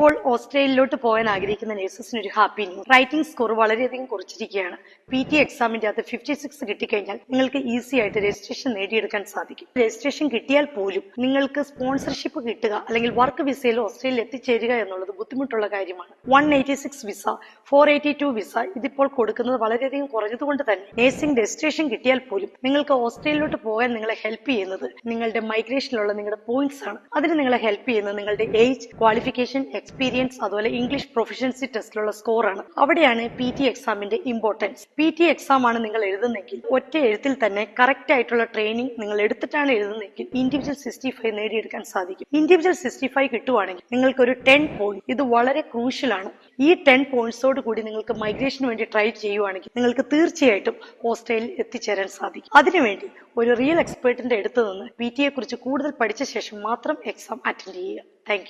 ഇപ്പോൾ ഓസ്ട്രേലിയയിലോട്ട് പോകാൻ ആഗ്രഹിക്കുന്ന നഴ്സസിന് ഒരു ഹാപ്പി ന്യൂസ്. റൈറ്റിംഗ് സ്കോർ വളരെയധികം കുറച്ചിരിക്കുകയാണ്. PT എക്സാമിന്റെ അകത്ത് 56 കിട്ടിക്കഴിഞ്ഞാൽ നിങ്ങൾക്ക് ഈസി ആയിട്ട് രജിസ്ട്രേഷൻ നേടിയെടുക്കാൻ സാധിക്കും. രജിസ്ട്രേഷൻ കിട്ടിയാൽ പോലും നിങ്ങൾക്ക് സ്പോൺസർഷിപ്പ് കിട്ടുക അല്ലെങ്കിൽ വർക്ക് വിസയിൽ ഓസ്ട്രേലിയയിൽ എത്തിച്ചേരുക എന്നുള്ളത് ബുദ്ധിമുട്ടുള്ള കാര്യമാണ്. 186 വിസ, 482 വിസ ഇതിപ്പോൾ കൊടുക്കുന്നത് വളരെയധികം കുറഞ്ഞതുകൊണ്ട് തന്നെ നേഴ്സിംഗ് രജിസ്ട്രേഷൻ കിട്ടിയാൽ പോലും നിങ്ങൾക്ക് ഓസ്ട്രേലിയയിലോട്ട് പോകാൻ നിങ്ങളെ ഹെൽപ്പ് ചെയ്യുന്നത് നിങ്ങളുടെ മൈഗ്രേഷനിലുള്ള നിങ്ങളുടെ പോയിന്റ്സ് ആണ്. അതിന് നിങ്ങളെ ഹെൽപ്പ് ചെയ്യുന്നത് നിങ്ങളുടെ ഏജ്, ക്വാളിഫിക്കേഷൻ, എക്സ്പീരിയൻസ്, അതുപോലെ ഇംഗ്ലീഷ് പ്രൊഫഷൻസി ടെസ്റ്റിലുള്ള സ്കോറാണ്. അവിടെയാണ് PT എക്സാമിന്റെ ഇമ്പോർട്ടൻസ്. PT എക്സാം ആണ് നിങ്ങൾ എഴുതുന്നെങ്കിൽ ഒറ്റ എഴുത്തിൽ തന്നെ കറക്റ്റ് ആയിട്ടുള്ള ട്രെയിനിങ് നിങ്ങൾ എടുത്തിട്ടാണ് എഴുതുന്നതെങ്കിൽ ഇൻഡിവിജ്വൽ 65 നേടിയെടുക്കാൻ സാധിക്കും. ഇൻഡിവിജ്വൽ 65 കിട്ടുവാണെങ്കിൽ നിങ്ങൾക്ക് ഒരു 10 പോയിന്റ്, ഇത് വളരെ ക്രൂഷ്യൽ ആണ്. ഈ 10 പോയിന്റ്സോട് കൂടി നിങ്ങൾക്ക് മൈഗ്രേഷന് വേണ്ടി ട്രൈ ചെയ്യുവാണെങ്കിൽ നിങ്ങൾക്ക് തീർച്ചയായിട്ടും ഓസ്ട്രേലിയയിൽ എത്തിച്ചേരാൻ സാധിക്കും. അതിനുവേണ്ടി ഒരു റിയൽ എക്സ്പേർട്ടിന്റെ അടുത്ത് നിന്ന് PT യെ കുറിച്ച് കൂടുതൽ പഠിച്ച ശേഷം മാത്രം എക്സാം അറ്റൻഡ് ചെയ്യുക. Thank you.